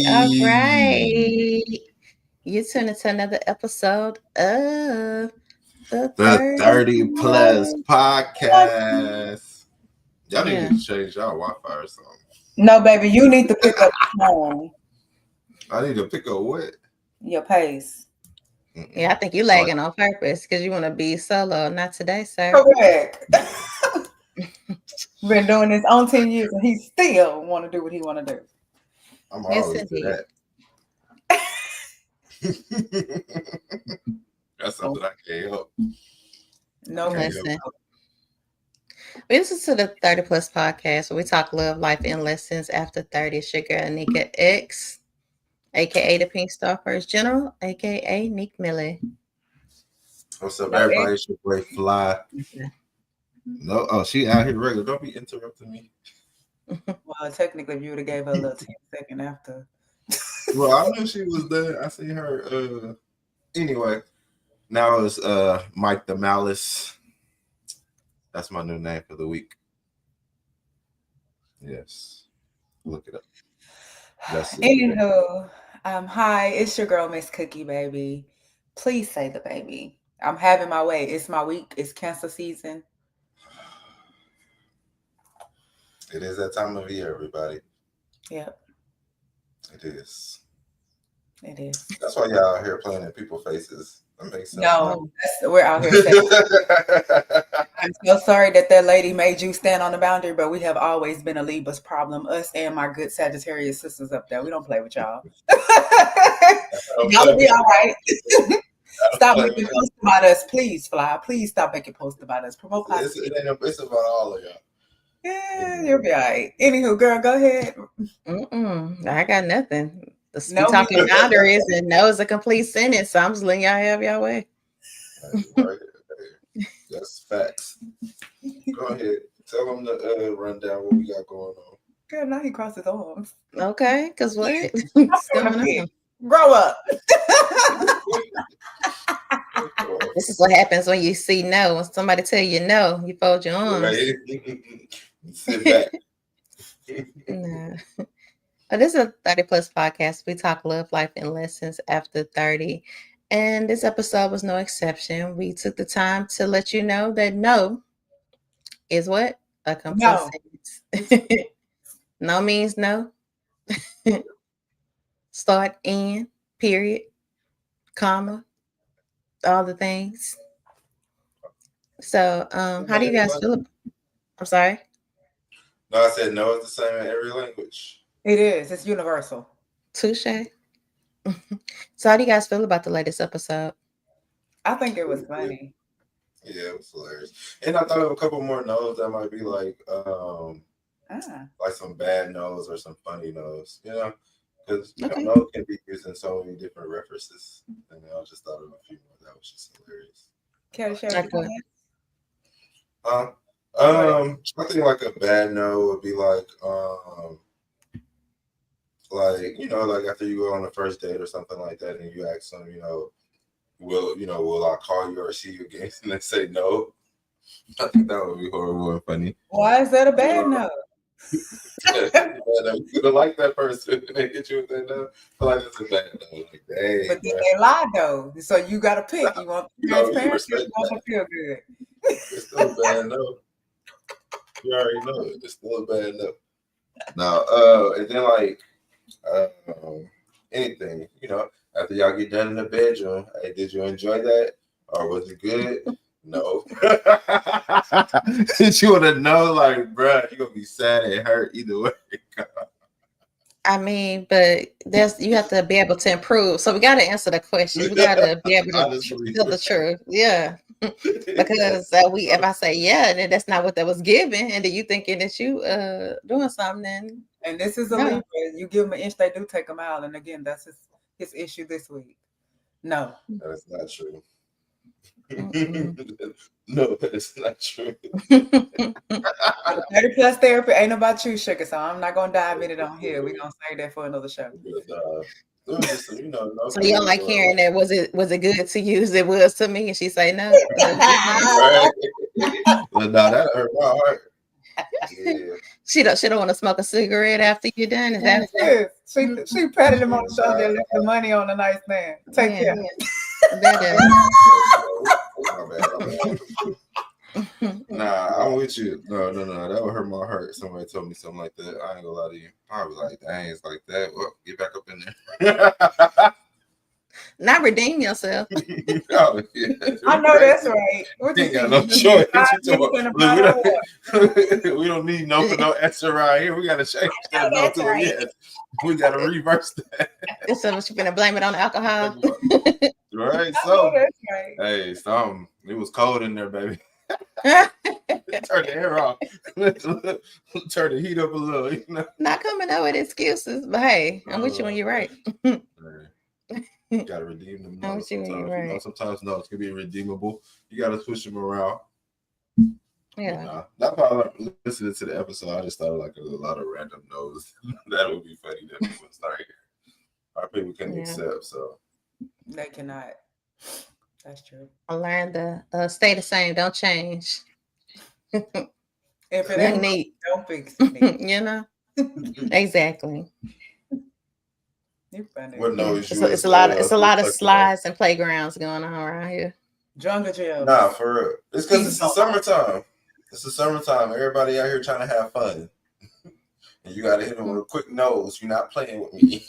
All right. You tune into another episode of the The 30 Plus Podcast. Y'all need to change y'all Wi-Fi or something. No, baby, you need to pick up the phone. I need to pick up what? Your pace. Yeah, I think you're lagging on purpose because you want to be solo. Not today, sir. Correct. Been doing this on 10 years and he still want to do what he want to do. I'm always do that. That's something I can't help. No, listen. We listen to the 30 Plus Podcast where we talk love, life, and lessons after 30. It's your girl, Anika X, a.k.a. the Pink Star First General, a.k.a. Nick Millie. What's up, everybody? It's your boy, Fly. No, she out here regular. Don't be interrupting me. Well, technically, you would have gave her a little 10-second after. Well, I knew she was there. I seen her. Anyway, now it's Mike the Malice. That's my new name for the week. Yes, look it up. Anywho, hi, it's your girl, Miss Cookie Baby. Please say the baby. I'm having my way. It's my week. It's cancer season. It is that time of year, everybody. Yep. It is. It is. That's why y'all out here playing in people's faces. That makes sense. No, we're out here saying, I'm so sorry that lady made you stand on the boundary, but we have always been a Libra's problem. Us and my good Sagittarius sisters up there. We don't play with y'all. Y'all will be all right. Stop making posts about us, please, Fly. Please stop making posts about us. Promote positivity. It's about all of y'all. Yeah, you'll be all right. Anywho, girl, go ahead. I got nothing. We talking boundaries and no is a complete sentence. So I'm just letting y'all have y'all way. Right. That's facts. Go ahead. Tell them to run down what we got going on. Girl, now he crossed his arms. Okay, because what? What's going on? Grow up. This is what happens when you see no. When somebody tell you no, you fold your arms. Right. Sit back. Nah. This is a 30 Plus Podcast. We talk love, life, and lessons after 30. And this episode was no exception. We took the time to let you know that no is what? A complete sentence. No means no. Start, end, period, comma, all the things. So, how do you guys feel? I'm sorry? No, I said no is the same in every language. It is. It's universal. Touche. So how do you guys feel about the latest episode? I think it was funny. Yeah, it was hilarious. And I thought of a couple more no's that might be like some bad no's or some funny no's, you know? Because no can be used in so many different references. And I just thought of a few more that was just hilarious. Can you share I think like a bad no would be like after you go on the first date or something like that, and you ask them, will I call you or see you again? And they say no. I think that would be horrible and funny. Why is that a bad no? You could have liked that person and they get you with that no. I feel like it's a bad no. Like, dang, but then they lie though, so you got to pick. You want transparency, you want to feel good. It's still a bad no. You already know it. It's still a bad no. No, and then like anything, after y'all get done in the bedroom, hey, did you enjoy that? Or was it good? No. You want to know, like, bro, you're going to be sad and hurt either way. I mean, but you have to be able to improve. So we got to answer the question. We got to be able to tell the truth. Yeah. Because if I say yeah, and then that's not what that was given, and then you thinking that you doing something, then And this is a No. Libra. You give them an inch, they do take a mile. And again, that's his issue this week. No. That's not true. Mm-mm. No, it's not true. 30 plus therapy ain't about you, sugar. So I'm not gonna dive in it on here. We're gonna save that for another show. But, it was just, no So you don't like hearing that? Was it good to you as it was to me? And she say no. Right. But no, that hurt my heart. Yeah. She don't want to smoke a cigarette after you're done. Is that Yes. She patted him on the shoulder and left the money on a nice man. Take Yeah, care. that My bad. Nah, I'm with you. No. That would hurt my heart. Somebody told me something like that. I ain't gonna lie to you. I was like, dang, it's like that. Well, get back up in there. Not redeem yourself. Oh, yeah. I know that's right. What You ain't got no choice. We don't need no for no extra right here. We gotta change that no to a yes. We gotta reverse that. So she's gonna blame it on alcohol. Right? I know So that's right. hey, it was cold in there, baby. Turn the air off. Turn the heat up a little, you know. Not coming up with excuses, but hey, I'm with you when you're right. You gotta redeem them. I'm with you when you're right. Sometimes no, it's gonna be redeemable. You gotta switch them around. Yeah. That part, listening to the episode, I just thought like a lot of random no's. That would be funny that people start here. Our people can accept, so They cannot. That's true. I learned to stay the same, don't change. If it You ain't need, don't fix it. you know? Exactly. You funny. what no is It's a lot of slides and playgrounds going on around here. Jungle gym. Nah, for real. It's because it's the summertime. It's the summertime. Everybody out here trying to have fun. And you gotta hit them with a quick nose. You're not playing with me.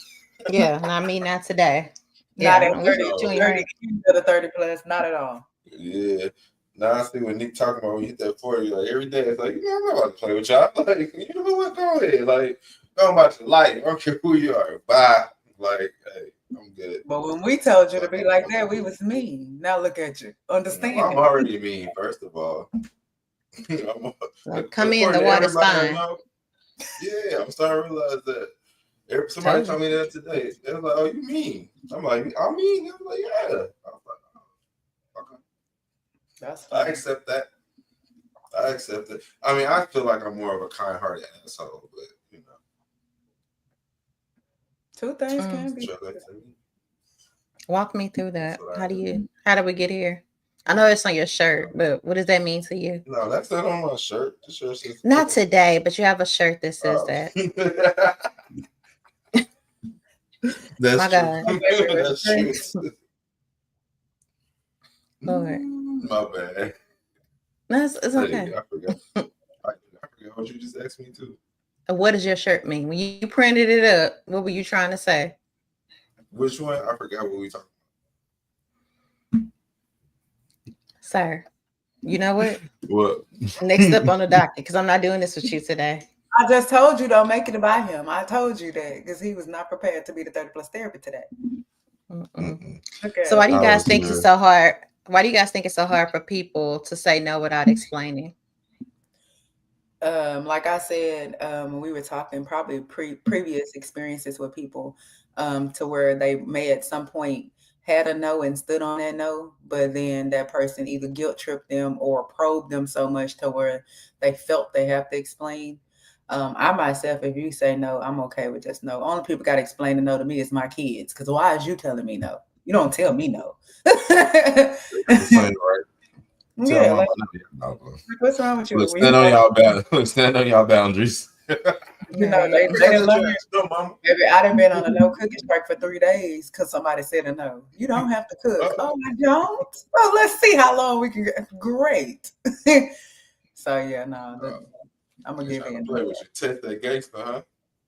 Yeah, not me, not today. Not Yeah, at I'm with 30, you when 30, you're right. to the 30 plus, not at all. Yeah. Now I see what Nick talking about when you hit that 40, like every day, it's like, you know, I'm not about to play with y'all. Like, you know what, go ahead. Like, go about your life. I don't care who you are. Bye. Like, hey, I'm good. But when we told you to be like that, we was mean. Now look at you. Understand I'm it. already mean, first of all. Like, come in, the water's fine. Yeah, I'm starting to realize that. Somebody told me that today. They was like, oh, you mean? I'm like, I'm mean? I'm like, yeah. I was like, okay. That's I fine. accept that. I accept it. I mean, I feel like I'm more of a kind-hearted asshole, but, you know. Two things can be. Walk me through that. How do we get here? I know it's on your shirt, but what does that mean to you? No, that's not on my shirt. The shirt says Not today, but you have a shirt that says that. That's My true. God. That's true. Lord. My bad. No, it's okay. Hey, I forgot. I forgot what you just asked me too. What does your shirt mean? When you printed it up, what were you trying to say? Which one? I forgot what we talked Sir, you know what? What? Next up on the docket, because I'm not doing this with you today. I just told you don't make it about him. I told you that because he was not prepared to be the 30 plus therapy today. Okay. So why do you guys think it's so hard? Why do you guys think it's so hard for people to say no without explaining? Like I said, when we were talking, probably previous experiences with people, to where they may at some point had a no and stood on that no, but then that person either guilt tripped them or probed them so much to where they felt they have to explain. I myself, if you say no, I'm okay with just no. Only people got to explain the no to me is my kids, because why is you telling me no? You don't tell me no. Right. Yeah, like, what's wrong with you? Look, stand on y'all boundaries. Stand on y'all boundaries. You know, they learn. Baby, I done been on a no cooking strike for 3 days because somebody said a no. You don't have to cook. Oh, I don't? Well, let's see how long we can get. Great. So, yeah, no, I'm going to give in. Play with you. Test that gangster, huh?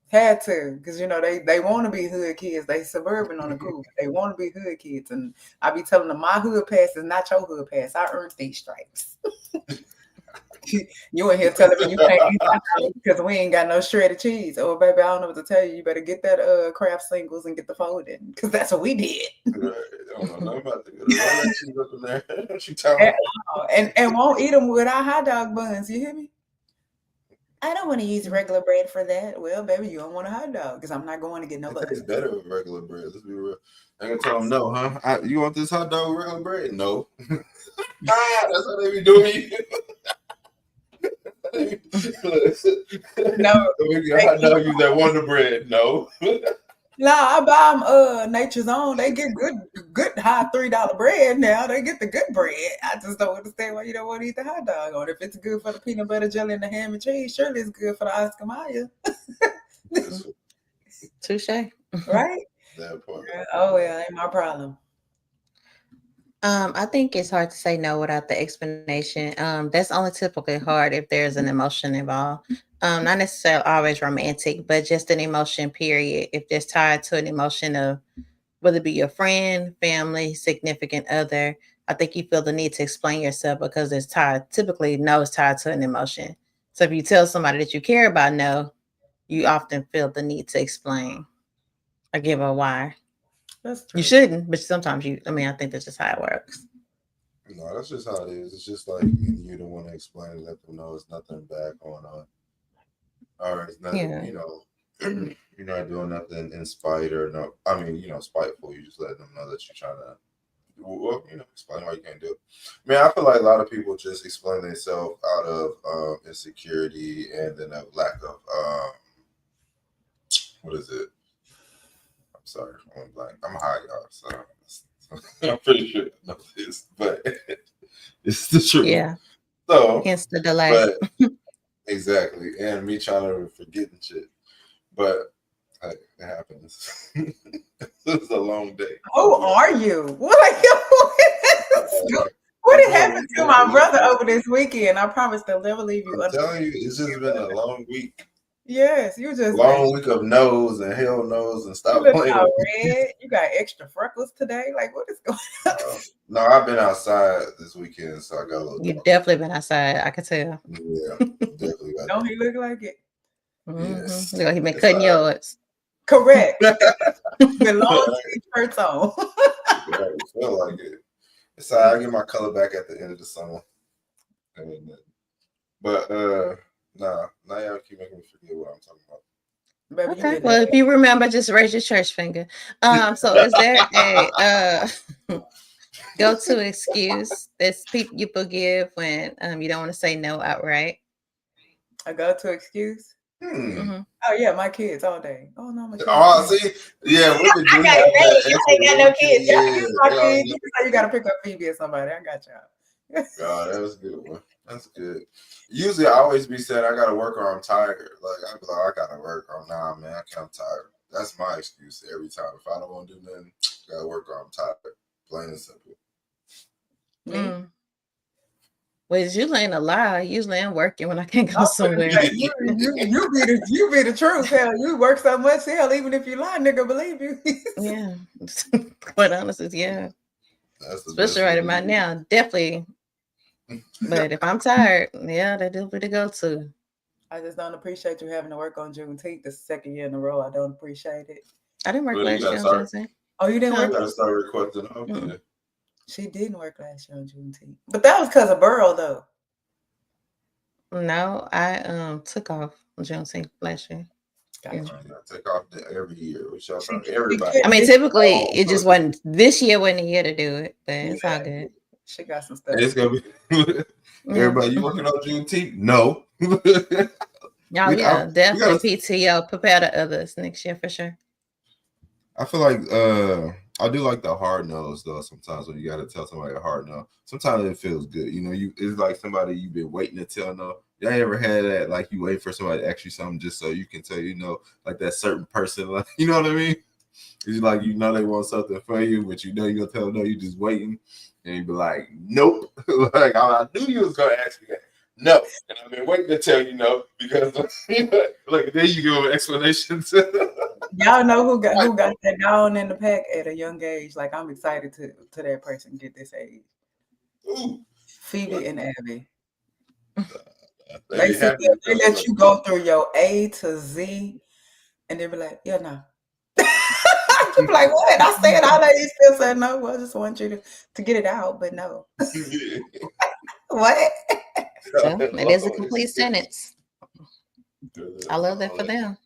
Had to, because, you know, they want to be hood kids. They suburban on the cool. They want to be hood kids. And I be telling them, my hood pass is not your hood pass. I earned these stripes. You in here telling me you can't eat because we ain't got no shredded cheese. Oh, baby, I don't know what to tell you. You better get that Kraft singles and get the folding, because that's what we did. Right. don't know nothing about the good. All that cheese up in there. What you talking about? And won't eat them without hot dog buns. You hear me? I don't want to use regular bread for that. Well, baby, you don't want a hot dog because I'm not going to get no It buns. tastes better with regular bread. Let's be real. I can tell them no, huh? You want this hot dog with regular bread? No. That's how they be doing. No. A hot dog use that Wonder Bread. No. No, I buy them Nature's Own. They get good high $3 bread now. They get the good bread. I just don't understand why you don't want to eat the hot dog on. If it's good for the peanut butter jelly and the ham and cheese, surely it's good for the Oscar Mayer. Touche. Right? That part. Oh well, ain't my problem. I think it's hard to say no without the explanation. That's only typically hard if there's an emotion involved. Not necessarily always romantic, but just an emotion, period. If it's tied to an emotion of whether it be your friend, family, significant other, I think you feel the need to explain yourself because it's tied, typically no is tied to an emotion. So if you tell somebody that you care about no, you often feel the need to explain or give a why. That's true. You shouldn't, but sometimes I think that's just how it works. No, that's just how it is. It's just like you don't want to explain and let them know it's nothing bad going on. Or it's nothing, you're not doing nothing in spite or no. I mean, spiteful. You just let them know that you're trying to, explain why you can't do it. I mean, I feel like a lot of people just explain themselves out of insecurity and then a lack of what is it? I'm sorry, I'm blank. I'm high, y'all, so I'm pretty sure I know this, but it's the truth. Yeah. So hence the delay. But, exactly, and me trying to forget and shit. But it happens. It's a long day. Who are you? What are you? What had happened to my brother over this weekend? I promise to never leave you. I'm telling you, it's just been a long week. Yes, you just long week of no's and hell no's and stop you playing. Red. You got extra freckles today. Like, what is going on? No, I've been outside this weekend, so I got a little. You've definitely been outside. I could tell. Yeah, definitely. Don't he look like it? Yes. Look like he been cutting yards. Correct. With long shirts on. I feel like it. So I get my color back at the end of the summer. But now y'all keep making me forget what I'm talking about. Baby, okay. Well, if you remember, just raise your church finger. So is there a go-to excuse that people give when you don't want to say no outright? A go-to excuse? Mm-hmm. Oh yeah, my kids all day. Oh no, my kids. Oh, see, yeah, we been doing that. I ain't got no kids. My kids. You say you gotta pick up Phoebe or somebody. I got y'all. God, that was a good one. That's good. Usually, I always be saying I gotta work or I'm tired. Like I be like, I gotta work or nah, man, I'm tired. That's my excuse every time. If I don't want to do nothing, I gotta work or I'm tired. Plain and simple. Mm. Well, it's usually ain't a lie. Usually I'm working when I can't go somewhere. You be the truth. Hell, you work so much. Hell, even if you lie, nigga believe you. Yeah. Quite honestly, yeah. That's the especially right about now. Definitely. But if I'm tired, yeah, that'll be the go-to. I just don't appreciate you having to work on Juneteenth the second year in a row. I don't appreciate it. I didn't work last year on Juneteenth. Oh, you didn't work? I gotta start requesting off. Mm-hmm. She didn't work last year on Juneteenth. But that was because of Burrow, though. No, I took off on Juneteenth last year. Gotcha. Yeah. Take off every year. We shout out everybody. I mean, typically it just wasn't. This year wasn't a year to do it, but it's all good. She got some stuff. It's gonna be everybody. You working on Juneteenth? No. Y'all, yeah, definitely PTO. Prepare the others next year for sure. I feel like I do like the hard no's though. Sometimes when you got to tell somebody a hard no, sometimes it feels good. It's like somebody you've been waiting to tell no. Y'all ever had that? Like you wait for somebody to ask you something just so you can tell like that certain person. Like you know what I mean? It's like they want something from you, but you're gonna tell them no. You just waiting, and you be like, nope. Like I knew you was gonna ask me that. No, and I've been waiting to tell you no because like then you give them explanations. Y'all know who got that down in the pack at a young age. Like I'm excited to that person get this age. Ooh. Phoebe and Abby. They let you go through your A to Z, and they be like, yeah, no. Like, what? I said all that. You still said no. Well, I just want you to get it out, but no. What? So it is a complete sentence. I love that for them.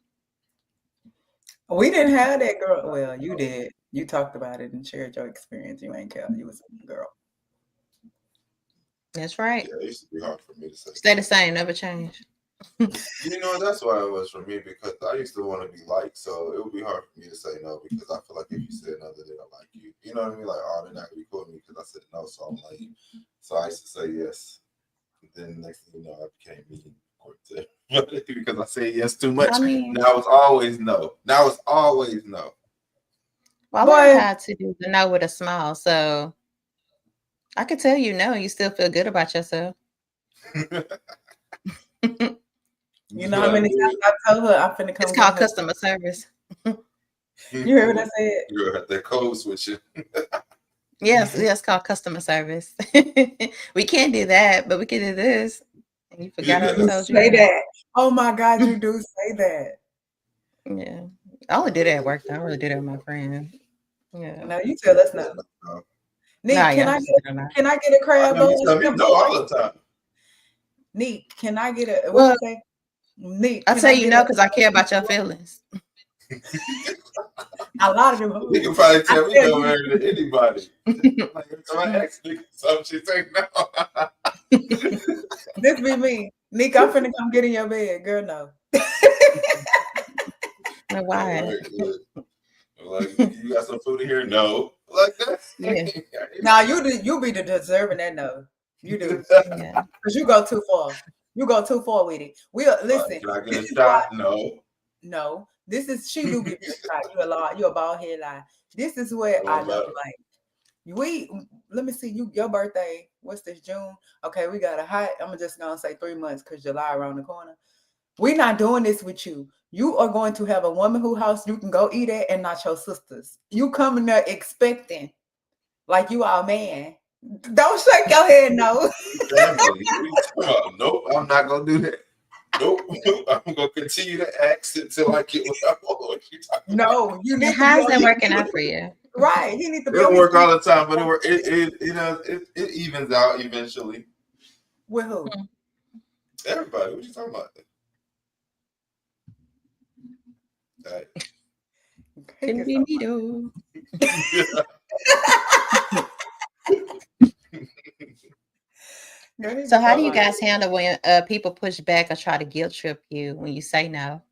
We didn't have that, girl. Well, you did. You talked about it and shared your experience. You ain't care. You was a girl. That's right. Yeah, it used to be hard for me to say. Stay the same, never change. You know, that's why it was for me, because I used to want to be liked, so it would be hard for me to say no, because I feel like if you said no, they don't like you. You know what I mean? Like, oh, they're not gonna be cool with me because I said no, so I'm lame. So I used to say yes. And then the next thing you know, I became mean because I said yes too much. I mean, now it's always no. Now it's always no. well, I learned how to do the no with a smile, so I could tell you no, you still feel good about yourself. You know how many times I told her I'm finna come. It's called customer service. You heard what I said? You had that code switching. Yes, it's called customer service. We can't do that, but we can do this. And you forgot I told you. Say that. Oh my God, you do say that. Yeah. I only do that at work though. I don't really do that with my friend. Yeah. No, you tell us no. Nick, Nah, can I get a crab? You tell me no all the time. Nick, can I get a well, what you say? Nick, I'll tell you no because I care about your feelings. A lot of them. You can probably tell me no better than anybody. Like if somebody asks me something, she say no. This be me. Nick, I'm finna come get in your bed. Girl, no. Why? Like, you got some food in here? No. Like that? Yeah. Nah, you be the deserving that no. You do. Yeah. Because you go too far. You go too far with it. Listen. Can I get a shot? No. No. This is she do give you a shot. You a bald head lie. This is what I love. Like let me see your birthday. What's this, June? Okay, we got I'm just gonna say 3 months because July around the corner. We're not doing this with you. You are going to have a woman whose house you can go eat at and not your sisters. You coming there expecting like you are a man. Don't shake your head, no. Nope, I'm not gonna do that. Nope, I'm gonna continue to ask until I get what I want. No, you need. How's that working out for you? Right, he needs to. It don't work all the time, but it evens out eventually. With who? Everybody. What you talking about? Right. Can be me though. So how do you guys handle when people push back or try to guilt trip you when you say no?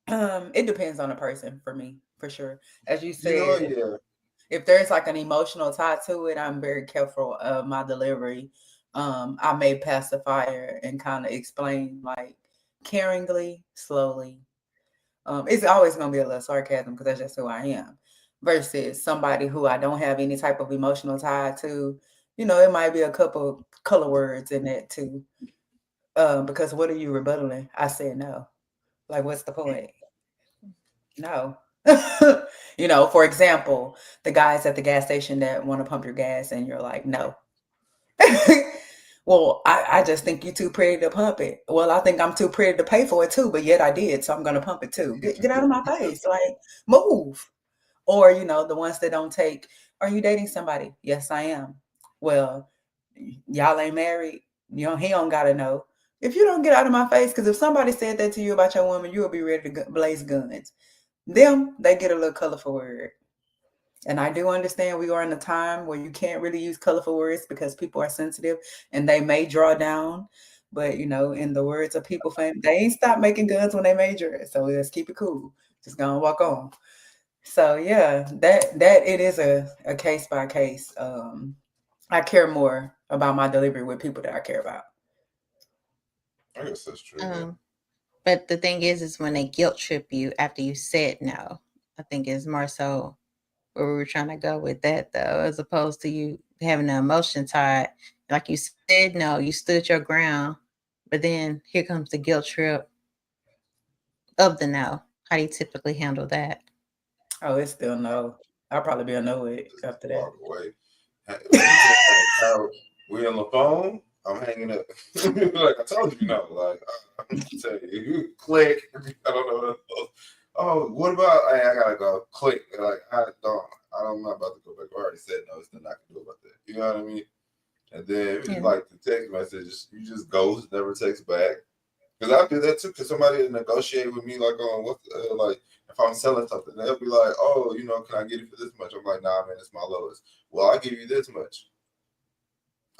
It depends on the person for me, for sure. As you said, yeah. If there's like an emotional tie to it, I'm very careful of my delivery. I may pass the fire and kind of explain like caringly, slowly. It's always going to be a little sarcasm because that's just who I am. Versus somebody who I don't have any type of emotional tie to. You know, it might be a couple color words in that too. Because what are you rebuttaling? I said no. Like, what's the point? No. You know, for example, the guys at the gas station that want to pump your gas and you're like, no. Well, I just think you're too pretty to pump it. Well, I think I'm too pretty to pay for it too, but yet I did, so I'm going to pump it too. Get out of my face. Like, move. Or, you know, the ones that don't take, are you dating somebody? Yes, I am. Well, y'all ain't married. You know, he don't got to know. If you don't get out of my face, because if somebody said that to you about your woman, you'll be ready to blaze guns. Them, they get a little colorful word. And I do understand we are in a time where you can't really use colorful words because people are sensitive and they may draw down. But, you know, in the words of people, they ain't stopped making guns when they major it. So let's keep it cool. Just gonna walk on. So, yeah, that it is a case by case. I care more about my delivery with people that I care about. I guess that's true. But the thing is when they guilt trip you after you said no. I think it's more so where we were trying to go with that, though, as opposed to you having the emotion tied. Like you said no, you stood your ground, but then here comes the guilt trip of the no. How do you typically handle that? Oh, it's still no. I'll probably be a no after that. Walk away. We're on the phone. I'm hanging up. Like I told you, like I'm tell you, click. I don't know what else. Oh, no, what about? Hey, I gotta go. Click. Like I'm not about to go back. I already said no. There's nothing I can do about that. You know what I mean? And then if it's like the text messages, you just ghost, never text back. Because I do that too. Because somebody negotiate with me like on what, like if I'm selling something, they'll be like, "Oh, you know, can I get it for this much?" I'm like, "Nah, man, it's my lowest." Well, I give you this much.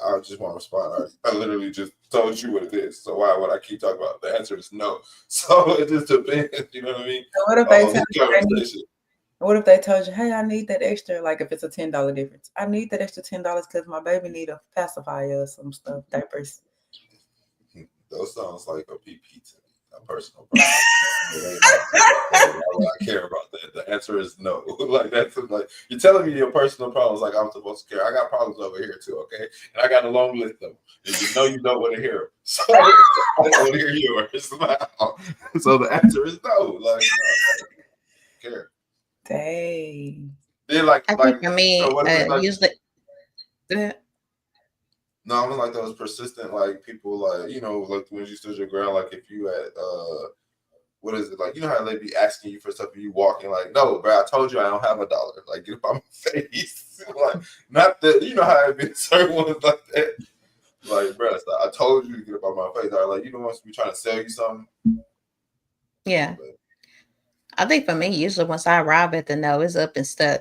I just want to respond. I literally just told you what it is. So why would I keep talking about it? The answer is no. So it just depends. You know what I mean? So what if they what if they told you, hey, I need that extra, like if it's a $10 difference. I need that extra $10 because my baby need a pacifier or some stuff, diapers. Those sounds like a PP to me, a personal problem. Why would I care about that? The answer is no. Like that's like you're telling me your personal problems like I'm supposed to care. I got problems over here too, okay? And I got a long list of them. And you know you don't want to hear them. So I don't want to hear yours. So the answer is no. Like no, I don't care. Dang. Then like I think for me, so what if it's like, usually. no, I mean like those persistent like people like you know like when you stood your ground like if you had what is it like? You know how they be asking you for stuff and you walking like, no, bro, I told you I don't have $1. Like get up on my face. Like not that you know how it be certain ones like that. Like, bro, I told you to get up on my face. I like you don't want to be trying to sell you something. Yeah. But I think for me, usually once I arrive at the no, it's up and stuck.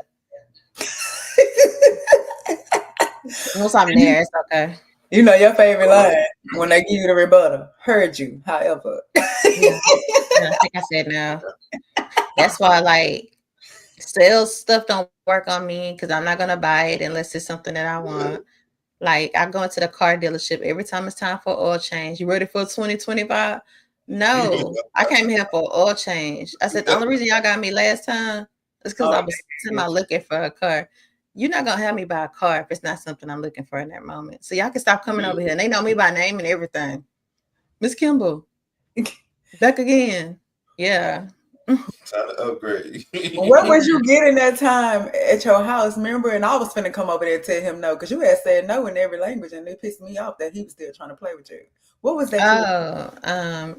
Once I'm there, it's okay. You know your favorite line when they give you the rebuttal. Heard you, however. Yeah, I think I said no. That's why like sales stuff don't work on me because I'm not gonna buy it unless it's something that I want. Like I go into the car dealership every time it's time for oil change. You ready for 2025? No, I came here for oil change. I said the only reason y'all got me last time is because I was looking for a car. You're not gonna have me buy a car if it's not something I'm looking for in that moment. So y'all can stop coming over here. And they know me by name and everything. Miss Kimball, back again. Yeah. Time to upgrade. What was you getting that time at your house? Remember, and I was finna come over there and tell him no because you had said no in every language, and it pissed me off that he was still trying to play with you. What was that?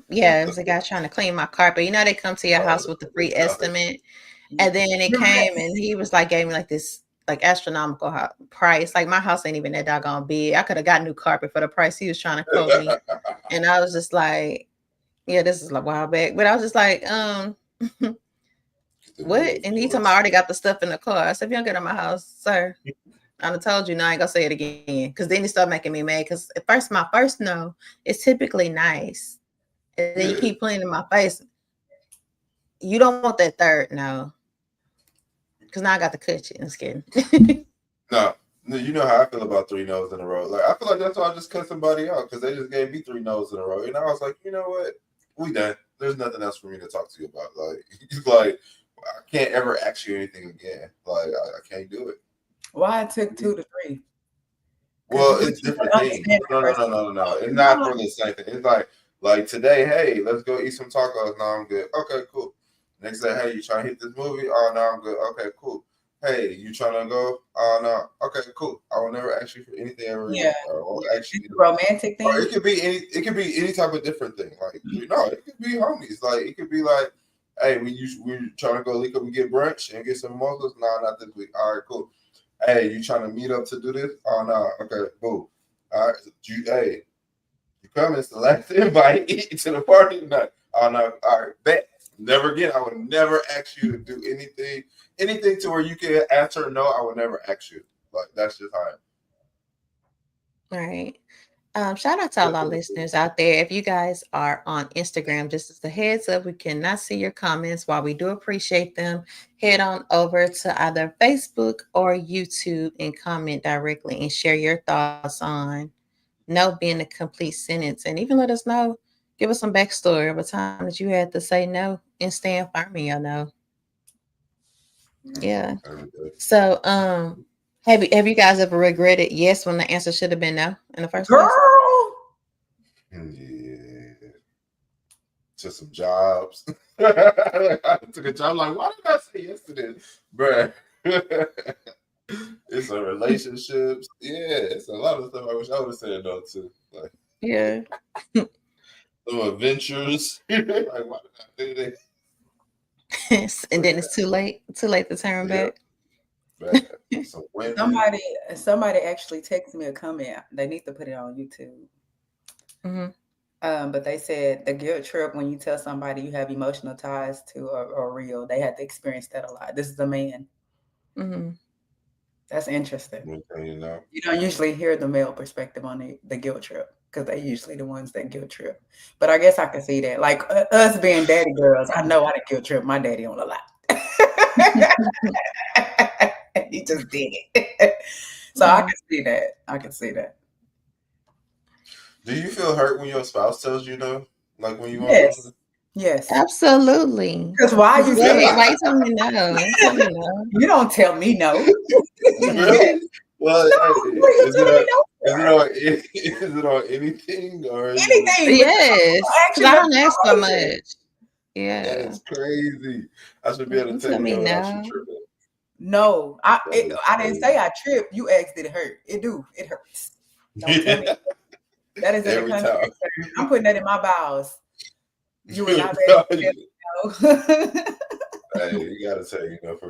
Yeah, it was a guy trying to clean my carpet. You know, they come to your house with the free estimate, and then it came and he was like, gave me like this like astronomical price. Like my house ain't even that doggone big. I could have got new carpet for the price he was trying to quote me, and I was just like, yeah, this is a while back, but I was just like, what? And he told me I already got the stuff in the car. I said, if you don't get in my house, sir, I done told you, now I ain't gonna say it again. Because then he started making me mad. Because at first, my first no is typically nice. And then you keep playing in my face. You don't want that third no. Because now I got to cut you. I'm just kidding. No, you know how I feel about 3 no's in a row. Like I feel like that's why I just cut somebody out because they just gave me 3 no's in a row. And I was like, you know what? We done. There's nothing else for me to talk to you about. Like I can't ever ask you anything again. Like I can't do it. Why it took 2 to 3? Well, it's different things. No. It's not for the same thing. It's like today, hey, let's go eat some tacos. No, I'm good. Okay, cool. Next day, hey, you trying to hit this movie? Oh, no, I'm good. Okay, cool. Hey, you trying to go? Oh, no. Okay, cool. I will never ask you for anything ever. Yeah. Actually, romantic thing. Or it could be any type of different thing. Like no, it could be homies. Like it could be like, hey, we trying to go link up and get brunch and get some mimosas. No, not this week. All right, cool. Hey, you trying to meet up to do this? Oh no, okay, cool. All right, you coming? It's the last invite to the party tonight. Oh no, all right, bet. Never again. I would never ask you to do anything to where you can answer no. I would never ask you. Like that's just how I am. Right. Shout out to all our listeners out there. If you guys are on Instagram, just as a heads up, we cannot see your comments. While we do appreciate them, head on over to either Facebook or YouTube and comment directly and share your thoughts on no being a complete sentence. And even let us know, give us some backstory of a time that you had to say no and stand firm in your no. Yeah. So, have you guys ever regretted yes when the answer should have been no in the first place? Yeah. To some jobs. I took a job like, why did I say yes to this? Bruh. It's a relationships. Yeah, it's a lot of stuff I wish I would have said no to. Like, yeah. Some adventures. Like, why did I do and then it's too late to turn Yeah. back. Bad. So women, Somebody actually texted me a comment. They need to put it on YouTube. But they said the guilt trip when you tell somebody you have emotional ties to are real. They had to experience that a lot. This is a man. That's interesting. you know. You don't usually hear the male perspective on the guilt trip because they usually the ones that guilt trip. But I guess I can see that. Like us being daddy girls, I know I done guilt trip my daddy on a lot. He just did it. So I can see that. I can see that. Do you feel hurt when your spouse tells you no? Like when you want Yes. something? Yes. Absolutely. Because why you Why say you tell me no? Tell me no. you don't tell me no. Really? Well, No, what are you telling me no for? is it on anything or is Anything. Yes. Because I don't ask for much. That Yeah. is crazy. I should be able to Tell tell me you no without no. you tripping. No, I That is didn't crazy. say I tripped. You asked did it hurt. It do. It hurts. Don't tell me. That is in Every the time. country. I'm putting that in my vows. You will not be able to tell me no. Hey, you gotta say for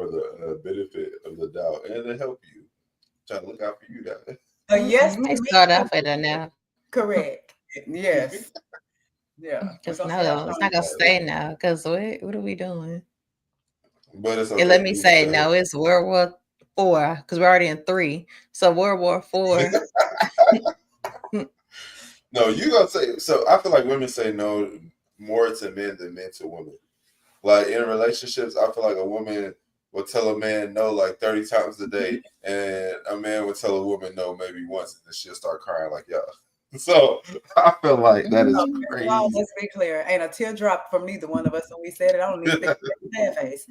the benefit of the doubt and to help you. Try to look out for you, that. Yes, I may to me, start off at a no. correct. Yes. Yeah. Because We're gonna no, start it's on not gonna that. stay now. Because what are we doing? But it's And okay. let me say no. It's World War IV because we're already in 3. So World War IV. No, you gonna say so. I feel like women say no more to men than men to women. Like in relationships, I feel like a woman will tell a man no like 30 times a day, and a man will tell a woman no maybe once, and then she'll start crying like y'all. So I feel like that is crazy. Well, let's be clear. Ain't a teardrop from neither one of us when we said it. I don't need to think that face.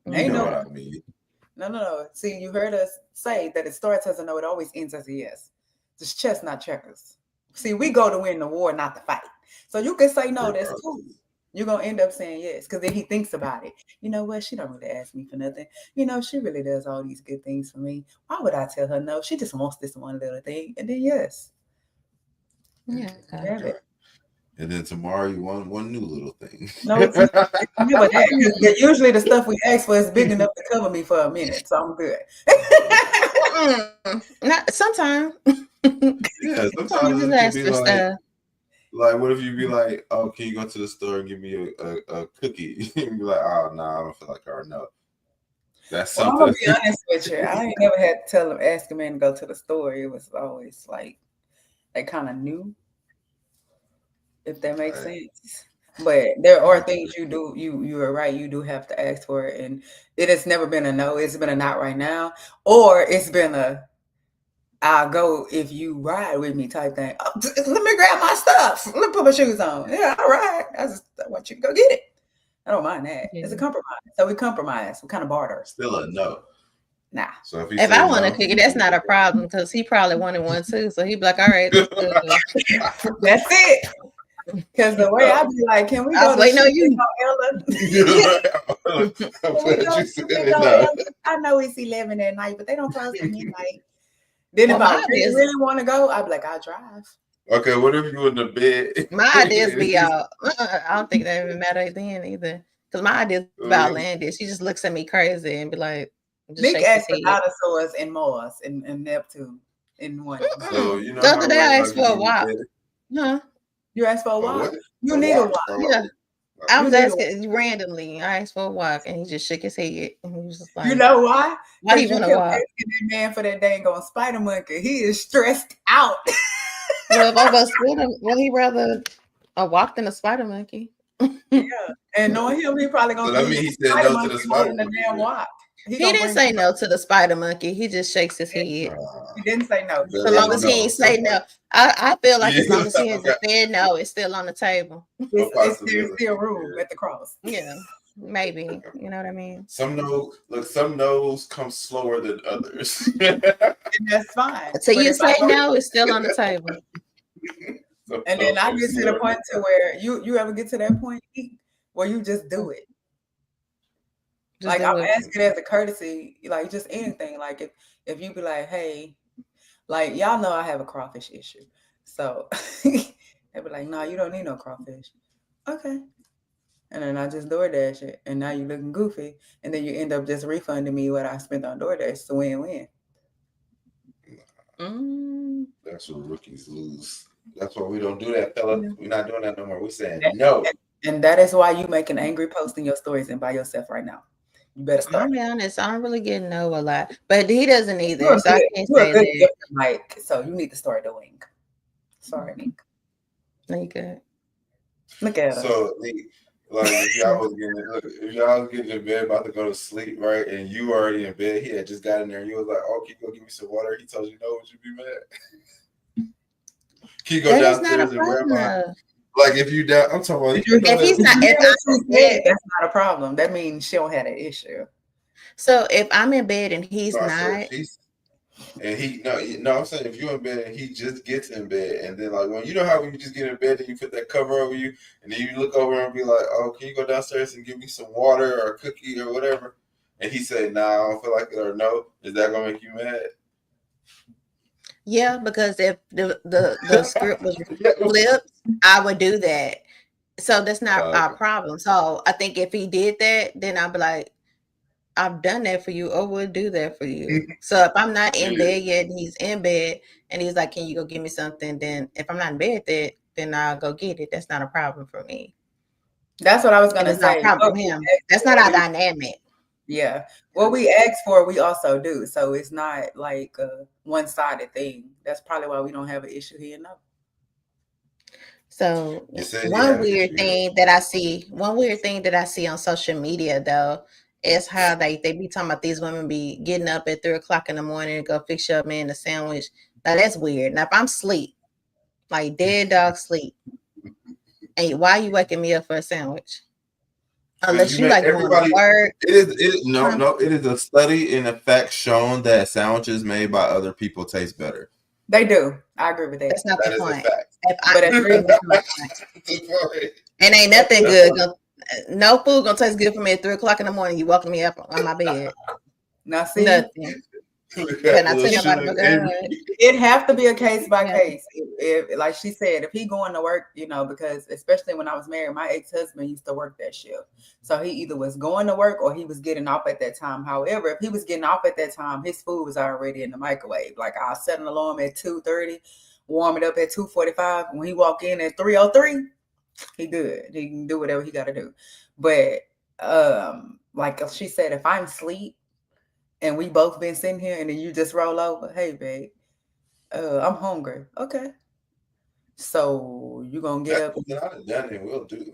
You know what I mean. No. See, you heard us say that it starts as a no, it always ends as a yes. Just chess, not checkers. See, we go to win the war, not the fight. So you can say no, that's cool. You're going to end up saying yes because then he thinks about it. You know what? She don't really ask me for nothing. She really does all these good things for me. Why would I tell her no? She just wants this one little thing. And then yes. Yeah. And then tomorrow you want one new little thing. No, it's never that. Usually the stuff we ask for is big enough to cover me for a minute. So I'm good. Not sometimes. Yeah, sometimes it ask can be for stuff. like, what if you be like, oh, can you go to the store and give me a cookie? You be like, oh, no, I don't feel like or no. That's something. I'm gonna be honest with you. I ain't never had to ask a man to go to the store. It was always like they kind of knew, if that makes sense. But there are things you do. You are right. You do have to ask for it, and it has never been a no. It's been a not right now, or it's been a I'll go if you ride with me type thing. Oh, let me grab my stuff. Let me put my shoes on. Yeah, all right. I want you to go get it. I don't mind that. Yeah. It's a compromise. So we compromise. We kind of barter. Still a no. Nah. So if I want a cookie, that's not a problem because he probably wanted one too. So he'd be like, all right. That's it. Because the way I be like, can we go to Ella? I know it's 11 at night, but they don't close at midnight. Then if I really want to go, I'd be like, I'll drive. Okay, what if you in the bed? My ideas be out. I don't think that even matter then either. Because my ideas about outlandish. She just looks at me crazy and be like, Nick asked for dinosaurs and Mars and Neptune in one. So the other day I asked for a walk. Huh? You asked for a walk? You need a walk. Yeah. I was asking randomly. I asked for a walk, and he just shook his head, and he was just like, "You know why? Why do you want to walk?" Asking that man for that dang on spider monkey. He is stressed out. Well, if I go spider, he rather a walk than a spider monkey. Yeah, and knowing him, he probably gonna. So that means he said no to the spider monkey. Damn walk. He didn't say no to the spider monkey. He just shakes his head. He didn't say no. So long as he ain't say no. I feel like as long as he hasn't said no, it's still on the table. There's still room at the cross. Yeah, maybe. You know what I mean? Some no's come slower than others. And that's fine. So you say no, it's still on the table. And then I get to the point to where you ever get to that point where you just do it. Like I'm asking as a courtesy, like just anything. Like if you be like, hey, like y'all know I have a crawfish issue, so they be like, no, you don't need no crawfish. Okay, and then I just DoorDash it, and now you're looking goofy, and then you end up just refunding me what I spent on DoorDash. It's a win-win. That's where rookies lose. That's why we don't do that, fella. Yeah. We're not doing that no more. We're saying no. And that is why you make an angry post in your stories and by yourself right now. You better start. I'll be honest, I don't really get no a lot, but he doesn't either, You're so I good. can't You're a say good that. giver, Mike. So you need to start doing. Sorry, Nick. No, you good. Look at us. So, like, if y'all was getting in bed, about to go to sleep, right, and you already in bed, he had just got in there, and you was like, "Oh, can you go give me some water?" He told you no, would you be mad? Can you go That is not a downstairs and grab my? problem. Like, if you down, I'm talking about. If he's not, if I'm in bed, that's not a problem. That means she don't have an issue. so if I'm in bed and he's No, I not, said and he no, I'm saying if you're in bed and he just gets in bed, and then like when you know how when you just get in bed and you put that cover over you, and then you look over and be like, "Oh, can you go downstairs and give me some water or a cookie or whatever?" And he said, "Nah, I don't feel like it," or "No," is that gonna make you mad? yeah, because if the script was flipped, I would do that. So that's not our problem. So I think if he did that, then I'd be like, I've done that for you, or would do that for you. So if I'm not in bed yet, and he's in bed, and he's like, "Can you go get me something?" Then if I'm not in bed yet, then I'll go get it. That's not a problem for me. That's what I was gonna It's not say. a problem for him. That's not our dynamic. Yeah. What we ask for, we also do. So it's not like a one-sided thing. That's probably why we don't have an issue here now. So one weird thing that I see on social media though is how they be talking about these women be getting up at 3:00 in the morning and go fix your man a sandwich. Now that's weird. Now if I'm asleep, like dead dog sleep, and why are you waking me up for a sandwich? Unless you like going to work. It is a study in fact shown that sandwiches made by other people taste better. They do. I agree with that. That's not That the is point. And ain't nothing good. No food gonna taste good for me at 3:00 in the morning. You walking me up on my bed. Now see, nothing. It have to be a case by case. If, like she said, if he going to work, because especially when I was married, my ex-husband used to work that shift. So he either was going to work or he was getting off at that time. However, if he was getting off at that time, his food was already in the microwave. Like I'll set an alarm at 2:30, warm it up at 2:45. When he walk in at 3:03, he good. He can do whatever he got to do. But like she said, if I'm asleep and we both been sitting here and then you just roll over, hey babe, I'm hungry. Okay. So you gonna get up? I've done it. We'll do.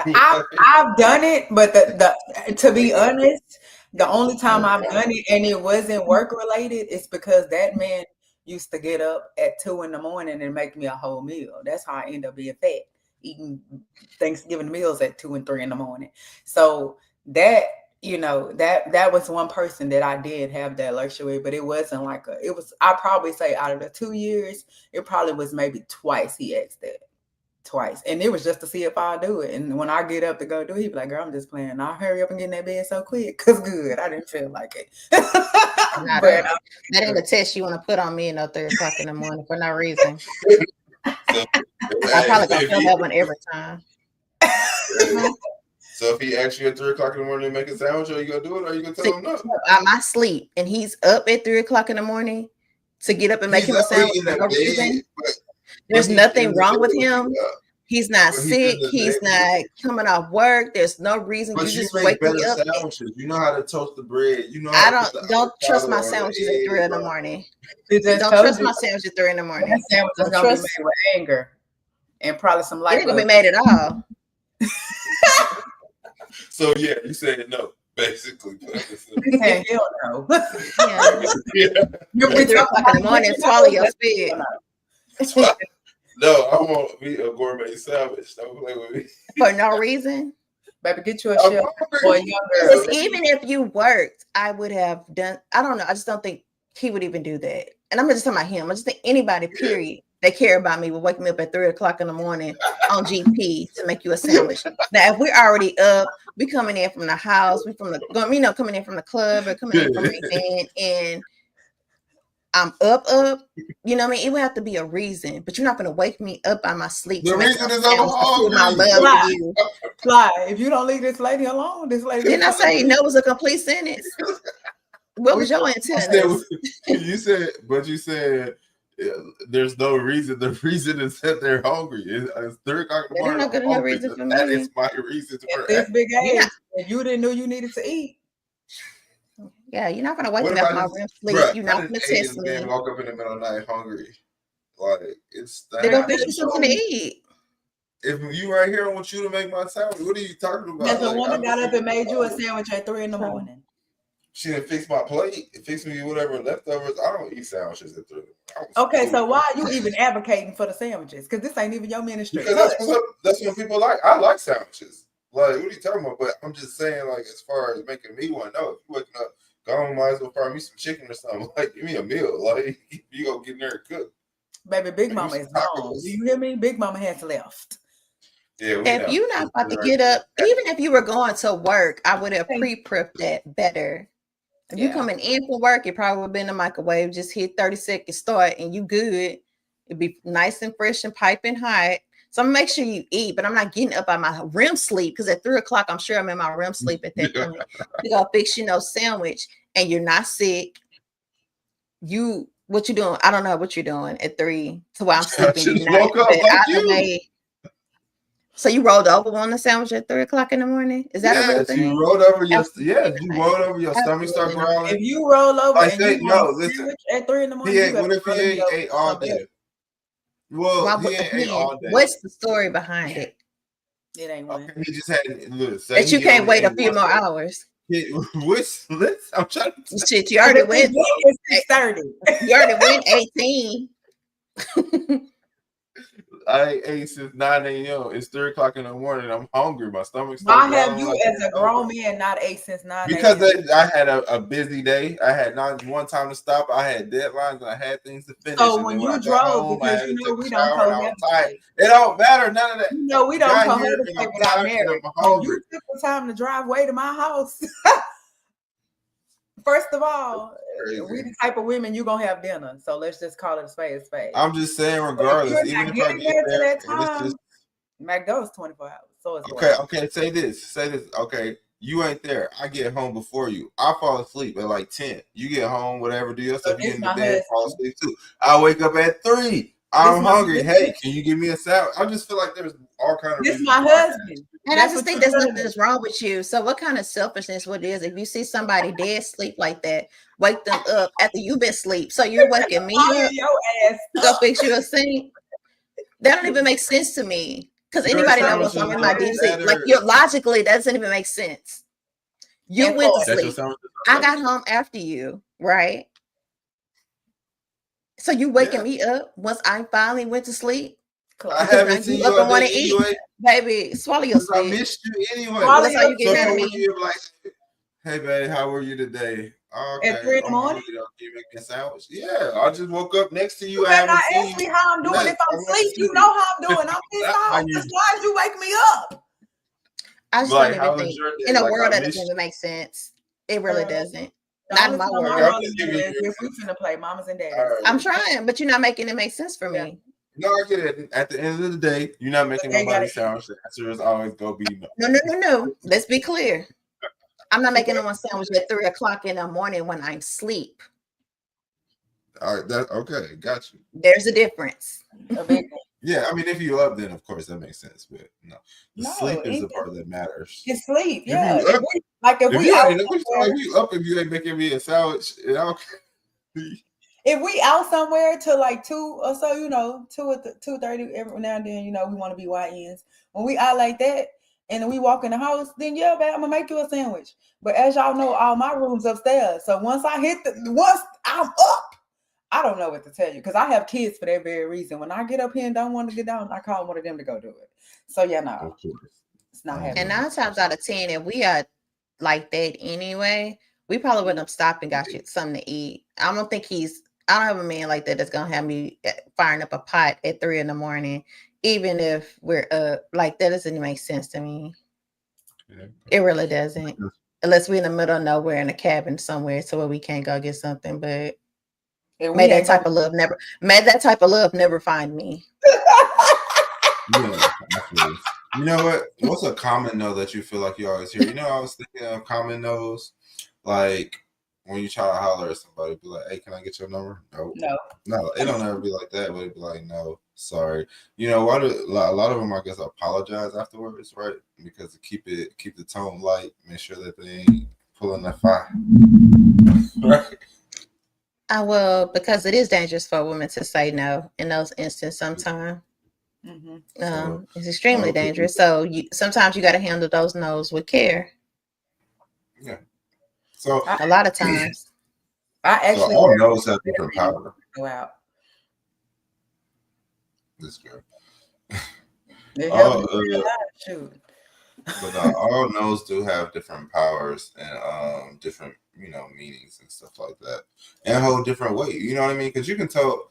I've done it, but the to be honest, the only time I've done it and it wasn't work related is because that man used to get up at 2 a.m. and make me a whole meal. That's how I end up being fat, eating Thanksgiving meals at 2 and 3 in the morning. So that that was one person that I did have that luxury, but it wasn't like I probably say out of the 2 years, it probably was maybe twice he asked that. Twice. And it was just to see if I'll do it. And when I get up to go do it, he'd be like, girl, I'm just playing. I'll hurry up and get in that bed so quick. Cause good. I didn't feel like it. That ain't a test you want to put on me at 3:00 in the morning for no reason. I probably gonna feel that one every time. So if he asks you at 3:00 in the morning to make a sandwich, are you gonna do it or are you gonna tell him no? I'm asleep and he's up at 3:00 in the morning to get up and make him a sandwich for no reason. There's nothing wrong with him. He's not sick. He's not coming off work. There's no reason. But you just make wake me up. Sandwiches. You know how to toast the bread. You know. I don't trust my sandwiches at 3 in the morning. Don't trust my sandwich at 3 in the morning. That sandwich is gonna be made with anger and probably some light. It ain't gonna be made at all. So yeah, you said no. Basically, hell no. Yeah. You're 3:00 in the morning, swallow your spit. No, I want me a gourmet sandwich. Don't play with me. For no reason. Baby, get you a chef or a young girl. Even if you worked, I would have done. I don't know. I just don't think he would even do that. And I'm not just talking about him. I just think anybody, period, that care about me will wake me up at 3:00 in the morning on GP to make you a sandwich. Now, if we're already up, we coming in from the house, we coming in from the club or coming in from an event, and I'm up. You know what I mean? It would have to be a reason, but you're not gonna wake me up by my sleep. The to make reason a is I'm sandwich to prove my hungry. love Fly. for you. Fly. If you don't leave this lady alone, this lady. Didn't I say no was a complete sentence? What was your intent? You said, but you said there's no reason. The reason is that they're hungry. It's 3 o'clock in the That ain't morning. no I'm good enough hungry. reason for That me. is my reason At for this big age, Yeah. if you didn't know you needed to eat. Yeah, you're not gonna wake What me if up I my just- REM sleep. Bruh, You're I not gonna just ate test and me. then woke up in the middle of the night hungry. Like it's that. They're gonna Like, fix you something to eat. If you right here, I want you to make my sandwich. What are you talking about? There's a Like, woman I'm got up just- and made you a sandwich at 3 a.m. She didn't fix my plate. It fixed me whatever leftovers. I don't eat sandwiches at 3. Okay, so why are you even advocating for the sandwiches? Because this ain't even your ministry. Because that's what people like. I like sandwiches. Like, what are you talking about? But I'm just saying, like, as far as making me one, no, if you waking up, go on, might as well fry me some chicken or something. Like, give me a meal. Like, you go get in there and cook. Baby, Big Mama Maybe is some gone. tacos. Do you hear me? Big Mama has left. Yeah, If you're not about to get up, even if you were going to work, I would have pre-prepped that better. If you coming in for work, it probably would have been in the microwave. Just hit 30 seconds start and you good. It'd be nice and fresh and piping hot. So I'm gonna make sure you eat, but I'm not getting up out my REM sleep because at 3 o'clock, I'm sure I'm in my REM sleep at that point. You gotta fix you no sandwich and you're not sick. What you doing? I don't know what you're doing at 3 to while I'm sleeping. Just woke up like you. So you rolled over on the sandwich at 3 o'clock in the morning? Is that a real thing? You rolled over your you rolled over your stomach, start growling. If you roll over and you listen, at 3 in the morning, what if he ate all day? Well, he ain't ate all day. What's the story behind it? It ain't one. Okay, he just had that you can't wait a few more hours. I'm trying to shit. You already went. It's 30. You already went 18. I ate since 9 a.m. It's 3 o'clock in the morning. I'm hungry. My stomach's. Why have you, as a grown man, not ate since 9 a.m.? Because I had a busy day. I had not one time to stop. I had deadlines. I had things to finish. So when you drove, because you know we don't cohabitate. It don't matter. None of that. You know we don't cohabitate without marriage. You took the time to drive way to my house. First of all, we the type of women you gonna have dinner. So let's just call it a spade. I'm just saying, regardless, even if I get there, it's just McDonald's 24 hours. So it's okay. Say this. Okay, you ain't there. I get home before you. I fall asleep at like 10. You get home, whatever, do your stuff. You get in the bed, fall asleep too. I wake up at 3. I'm hungry. Hey, can you give me a salad? I just feel like there's all kind of. This is my husband. And I just think there's nothing that's wrong with you. So what kind of selfishness what it is if you see somebody dead sleep like that, wake them up after you've been asleep. So you're waking me up your ass to go fix you a sink. That don't even make sense to me. Because anybody knows what's wrong with my deep sleep. Like logically, that doesn't even make sense. You went to sleep. I got home after you, right? So you waking me up once I finally went to sleep? I haven't seen you up and want to eat. Baby, swallow your spit. I missed you anyway. That's how you get mad at me. Like, hey, baby, how were you today? Okay. At 3 in the morning? You make a sandwich? Yeah, I just woke up next to you. You better not ask me how I'm doing. If I'm asleep, you know how I'm doing. I'm pissed off. That's why did you wake me up? I just don't even think in a world that doesn't even make sense. It really doesn't. Not in my world. If we finna play mamas and daddies. I'm trying, but you're not making it make sense for me. No, I get it. At the end of the day, you're not making nobody sandwich. The answer is always go be no. No. Let's be clear. I'm not making no one sandwich at 3 o'clock in the morning when I'm asleep. All right, okay, got you. There's a difference. Yeah, I mean, if you're up, then of course that makes sense. But sleep is the part that matters. It's sleep, yeah. If you ain't making me a sandwich, if we out somewhere till like 2 or so, 2:30 every now and then, we want to be YNs. When we out like that and we walk in the house, then babe, I'm gonna make you a sandwich. But as y'all know, all my rooms upstairs. So once I'm up, I don't know what to tell you because I have kids for that very reason. When I get up here and don't want to get down, I call one of them to go do it. So it's not happening. And 9 times out of 10, if we are like that anyway, we probably wouldn't have stopped and got you something to eat. I don't have a man like that that's gonna have me firing up a pot at 3 in the morning, even if we're like that doesn't make sense to me. Yeah. It really doesn't, unless we're in the middle of nowhere in a cabin somewhere, so where we can't go get something. But And we May that ain't type of love never find me. Yeah, I feel you. You know what? What's a common no that you feel like you always hear? You know, I was thinking of common no's, like when you try to holler at somebody, be like, "Hey, can I get your number?" No, no. no, it don't ever be like that. But it'd be like, "No, sorry." You know, why do a lot of them? I guess apologize afterwards, right? Because to keep the tone light, make sure that they ain't pulling that fire, right? I will, because it is dangerous for a woman to say no in those instances sometimes. Mm-hmm. So, It's extremely dangerous. So sometimes you got to handle those no's with care. yeah. So, A lot of times. I actually all no's have different power. go out. This girl. It All, helped me a lot. Shoot. But all no's do have different powers and different meanings and stuff like that, and hold different weight. You know what I mean? Because you can tell.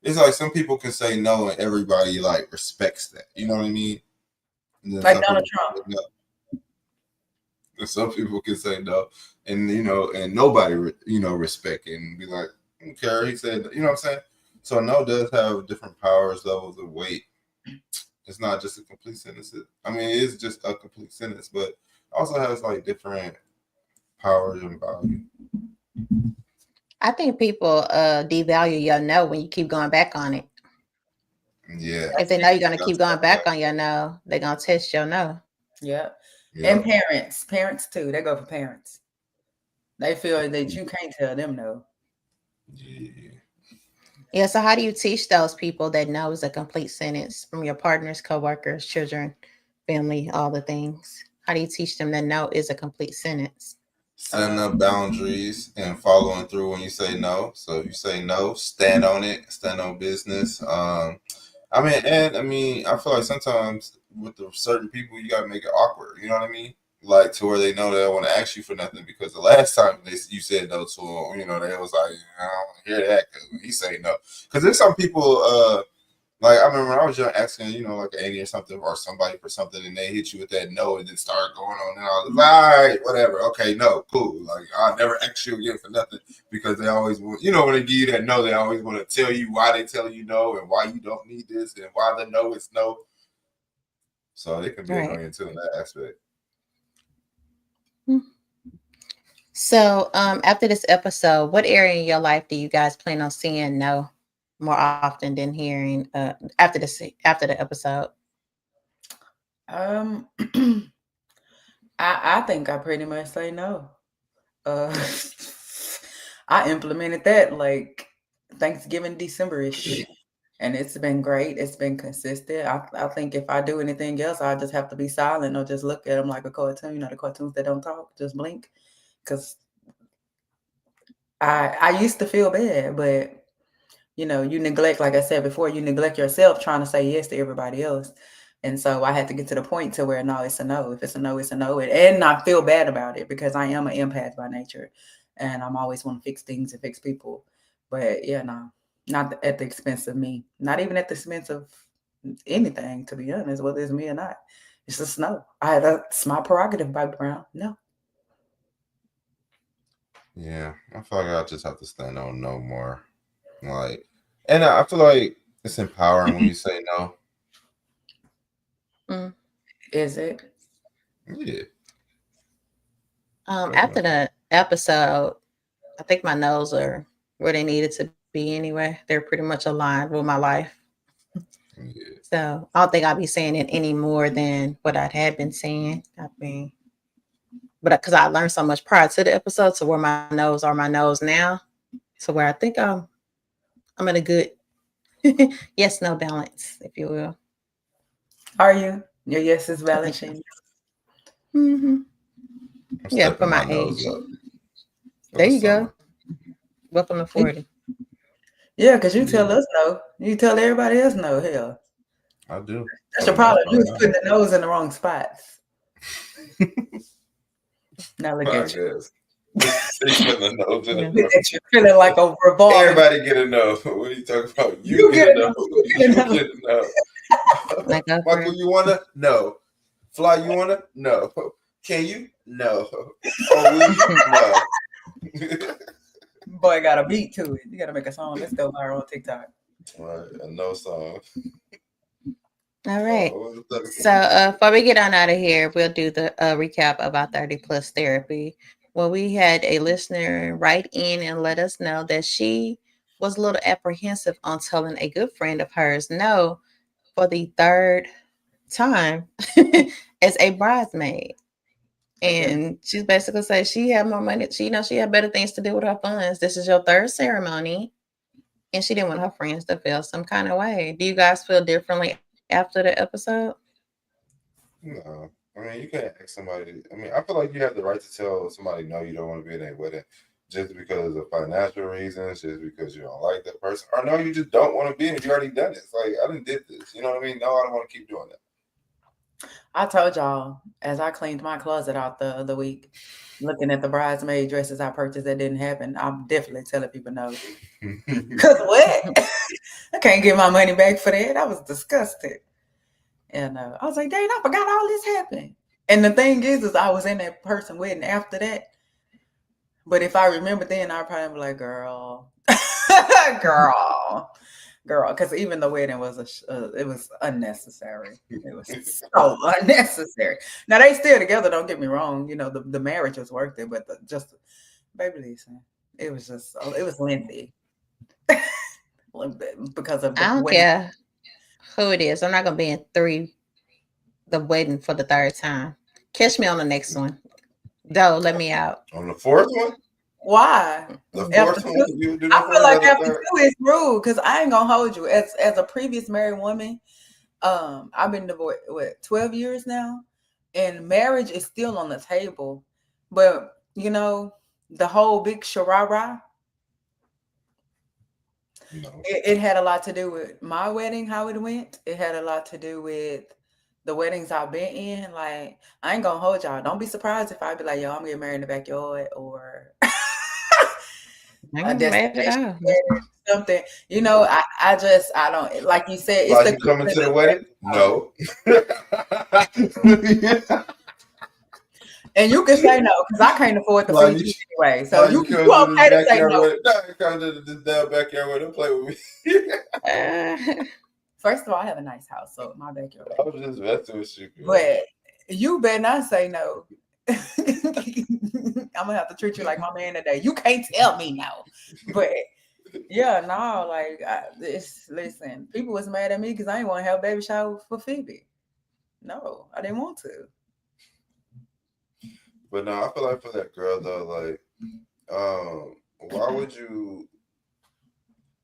It's like some people can say no, and everybody like respects that. You know what I mean? And then Like Donald Trump. No. And some people can say no, and and nobody respect it and be like, I don't care. He said, you know what I'm saying? So no does have different powers, levels of weight. It's not just a complete sentence. I mean, it is just a complete sentence, but also has like different powers and value. I think people devalue your no when you keep going back on it. Yeah. If they know you're gonna keep going back on your no, they're gonna test your no. Yeah. And parents too. They go for parents. They feel that you can't tell them no. Yeah. So how do you teach those people that no is a complete sentence from your partners, coworkers, children, family, all the things? How do you teach them that no is a complete sentence? Setting up boundaries and following through when you say no. So if you say no, stand on it, stand on business. I feel like sometimes with certain people, you gotta make it awkward. You know what I mean? Like to where they know they don't want to ask you for nothing because the last time you said no to them, they was like, I don't want to hear that because he say no. Because there's some people. Like I remember when I was young, asking, like an auntie or something or somebody for something, and they hit you with that no, and then start going on, and I was like, all right, whatever, okay, no, cool. Like I'll never ask you again for nothing because they always want, when they give you that no, they always want to tell you why they tell you no and why you don't need this and why the no is no. So they can be annoying too in that aspect. So after this episode, what area in your life do you guys plan on seeing no more often than hearing after the episode? I think I pretty much say no. I implemented that like Thanksgiving, December-ish. And it's been great. It's been consistent. I think if I do anything else, I just have to be silent or just look at them like a cartoon. The cartoons that don't talk, just blink. Because I used to feel bad, but you neglect, like I said before, you neglect yourself trying to say yes to everybody else. And so I had to get to the point to where no, it's a no. If it's a no, it's a no. And not feel bad about it because I am an empath by nature. And I'm always want to fix things and fix people. But yeah, no, not at the expense of me. Not even at the expense of anything, to be honest, whether it's me or not. It's just no. It's my prerogative, Bobby Brown. No. Yeah, I feel like I just have to stand on no more. And I feel like it's empowering when you say no. Is it? Yeah. After the episode, I think my no's are where they needed to be anyway. They're pretty much aligned with my life. Yeah. So I don't think I'll be saying it any more than what I had been saying. But because I learned so much prior to the episode, to where my no's are my no's now, to where I think I'm in a good yes no balance, if you will. Are you? Your yes is balancing. Mm-hmm. Yeah, for my age. There you go. Welcome to 40. Yeah, because you tell us no. You tell everybody else no. Hell, I do. That's the problem. You was putting the nose in the wrong spots. Now look at you. You're feeling like a revolver. Everybody get a no. What are you talking about? You get a no. You get a no. Michael, you wanna? No. Fly, you wanna? No. Can you? No. Oh, will you? No. Boy, got a beat to it. You gotta make a song. Let's go viral on TikTok. Right, a no song. All right. What was the So before we get on out of here, we'll do the recap about 30 plus therapy. Well, we had a listener write in and let us know that she was a little apprehensive on telling a good friend of hers no for the third time as a bridesmaid. And she basically said she had more money. She had better things to do with her funds. This is your third ceremony. And she didn't want her friends to feel some kind of way. Do you guys feel differently after the episode? No, I mean you can't ask somebody. I mean, I feel like you have the right to tell somebody no, you don't want to be in a wedding, just because of financial reasons, just because you don't like that person, or no, you just don't want to be in it. You already done it. It's like I done did this. You know what I mean? No, I don't want to keep doing that. I told y'all as I cleaned my closet out the other week, looking at the bridesmaid dresses I purchased that didn't happen. I'm definitely telling people no. Because what? I can't get my money back for that. I was disgusted. And I was like, dang, I forgot all this happened. And the thing is I was in that person wedding after that. But if I remember then, I'd probably be like, girl, because even the wedding was it was unnecessary. It was so unnecessary. Now they still together. Don't get me wrong. You know the marriage was worth it, but baby, listen, it was lengthy because of the I don't wedding. care who it is. I'm not gonna be in the wedding for the third time. Catch me on the next one. Though, let me out. On the fourth one? Why? The fourth one? You do the I feel fourth like or the after third? 2 is rude because I ain't gonna hold you. As a previous married woman, I've been divorced 12 years now, and marriage is still on the table. But you know, the whole big sharara, No. it had a lot to do with my wedding, how it went. It had a lot to do with the weddings I've been in. Like, I ain't gonna hold y'all. Don't be surprised if I be like, yo, I'm getting married in the backyard or a destination something. You know, I don't, like you said, it's like you coming to the wedding? No. And you can say no because I can't afford to feed you anyway. So you okay to say no. You come to this damn backyard with them play with me. First of all, I have a nice house, so my backyard. I was just messing with you. But you better not say no. I'm gonna have to treat you like my man today. You can't tell me no. But yeah, no, like listen, people was mad at me because I didn't want to have a baby shower for Phoebe. No, I didn't want to. But no, I feel like for that girl though, like, why would you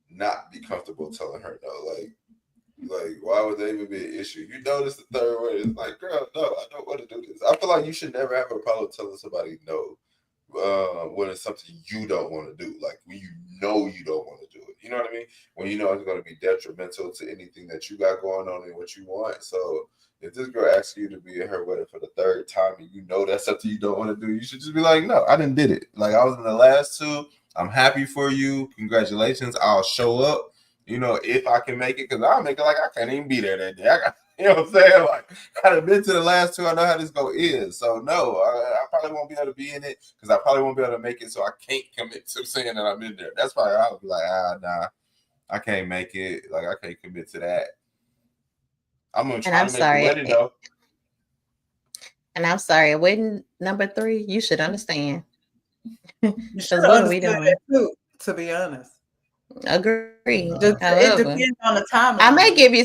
not be comfortable telling her no? Like, why would that even be an issue? You notice the third word. It's like, girl, no, I don't want to do this. I feel like you should never have a problem telling somebody no when it's something you don't want to do. Like, when you know you don't want to do it. You know what I mean? When you know it's going to be detrimental to anything that you got going on and what you want. So if this girl asks you to be in her wedding for the third time and you know that's something you don't want to do, you should just be like, no, I didn't did it. Like, I was in the last two. I'm happy for you. Congratulations. I'll show up. You know, if I can make it, because I'll make it like I can't even be there that day. You know what I'm saying? Like, I've been to the last two. I know how this go is. So, no, I probably won't be able to be in it because I probably won't be able to make it. So, I can't commit to saying that I'm in there. That's why I'll be like, nah, I can't make it. Like, I can't commit to that. I'm going to try to make the wedding, though. And I'm sorry, wedding number 3, you should understand. Because what are we doing? To be honest. Agree. It depends on the time. I might give you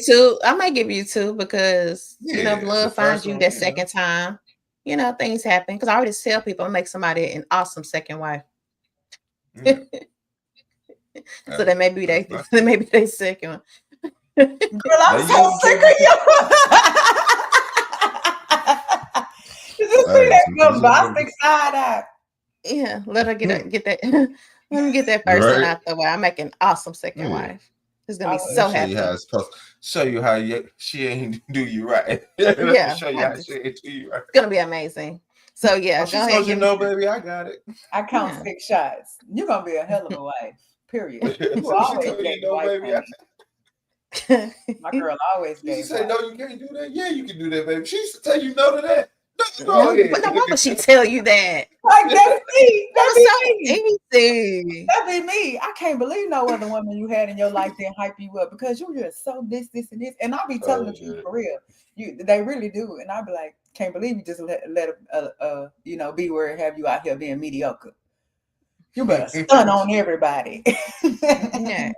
2 because you know, if love finds you that second time, you know, things happen. Because I already tell people I make somebody an awesome second wife. So that may be their second one. Girl, I'm so sick of you. Did you see that bombastic side eye? Yeah, let her get that. Let me get that first one out the way. I make an awesome second wife. It's gonna be so happy. Show you how she ain't do you right. Yeah, show you how she ain't do you right. It's gonna be amazing. So yeah, go ahead. You know, baby, I got it. I count 6 shots. You're gonna be a hell of a wife. Period. You always get the wife. My girl always gave. She say no, you can't do that. Yeah, you can do that, baby. She used to tell you no to that. No, but no, why would she tell you that? Like that's me. That was so easy. That be me. I can't believe no other woman you had in your life didn't hype you up because you just so this, and this. And I'll be telling the truth for real. They really do. And I'll be like, can't believe you just let B word have you out here being mediocre. You better stun on everybody. Yeah.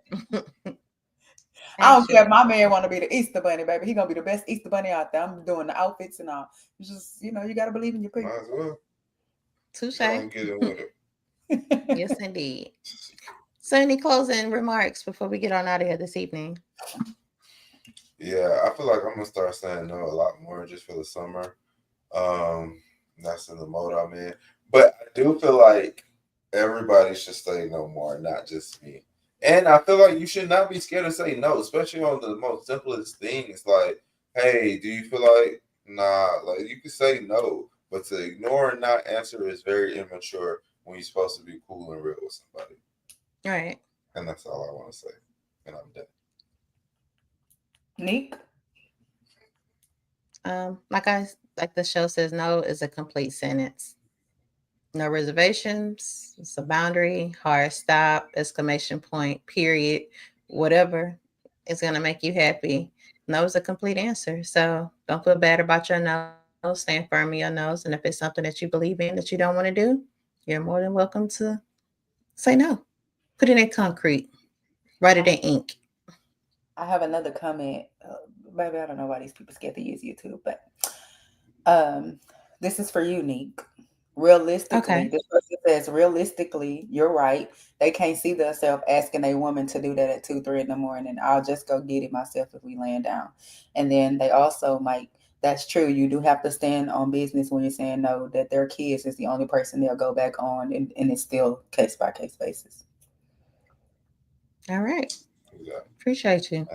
I don't care if my man want to be the Easter bunny, baby. He gonna be the best Easter bunny out there. I'm doing the outfits and all. It's just, you gotta believe in your people. Might as well. Touche. Get it with it. Yes, indeed. So, any closing remarks before we get on out of here this evening? Yeah, I feel like I'm gonna start saying no a lot more just for the summer. That's in the mode I'm in. But I do feel like everybody should say no more, not just me. And I feel like you should not be scared to say no, especially on the most simplest things. Like, hey, do you feel like nah? Like you can say no, but to ignore and not answer is very immature when you're supposed to be cool and real with somebody. Right. And that's all I want to say. And I'm done. Nick? Like the show says, no is a complete sentence. No reservations. It's a boundary, hard stop, exclamation point, period, whatever is going to make you happy. No is a complete answer. So don't feel bad about your no. Stand firm in your nose. And if it's something that you believe in that you don't want to do, you're more than welcome to say no. Put it in concrete. Write it in ink. I have another comment. Baby, I don't know why these people scared to use YouTube, but this is for you, Nick. Realistically, this person says, realistically, you're right. They can't see themselves asking a woman to do that at 2, 3 in the morning. I'll just go get it myself if we laying down. And then they also might, that's true. You do have to stand on business when you're saying no, that their kids is the only person they'll go back on. And it's still case by case basis. All right. Appreciate you.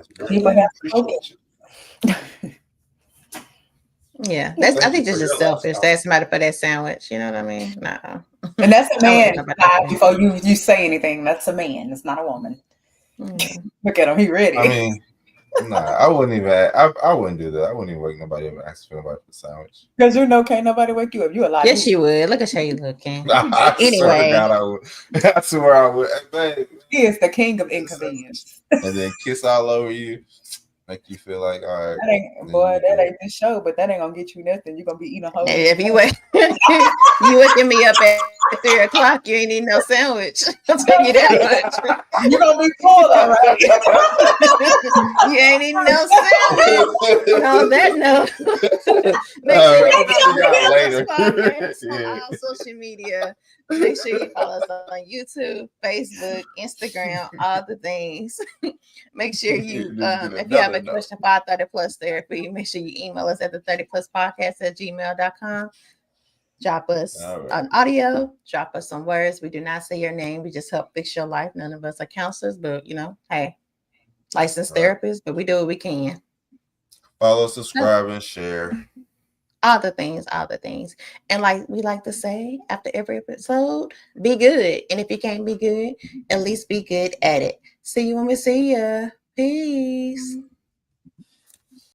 Yeah, I think this is selfish. That's somebody for that sandwich. You know what I mean? No. And that's a man. Before you say anything, that's a man. It's not a woman. Look at him. He ready. I mean, nah, I wouldn't even. I wouldn't do that. I wouldn't even wake nobody up and ask for nobody for the sandwich. Because can't nobody wake you up. You a lot. Yes, you would. Look at how you looking. Anyway, God, I would. I swear I would. Babe. He is the king of inconvenience. And then kiss all over you. Make you feel like, all right. That ain't this show, but that ain't gonna get you nothing. You're gonna be eating a whole. If you wake, you waking me up at 3 o'clock, you ain't eating no sandwich. I'll tell you that much. You're gonna be full, all right. You ain't eating no sandwich. On that note, make sure you follow us on all social media. Make sure you follow us on YouTube, Facebook, Instagram, all the things. Make sure you, if you have a question for our 30 Plus Therapy, make sure you email us at the 30pluspodcast@gmail.com. Drop us an audio, drop us some words. We do not say your name. We just help fix your life. None of us are counselors, but hey, licensed therapists, but we do what we can. Follow, subscribe, and share. All the things. And like we like to say after every episode, be good. And if you can't be good, at least be good at it. See you when we see ya. Peace.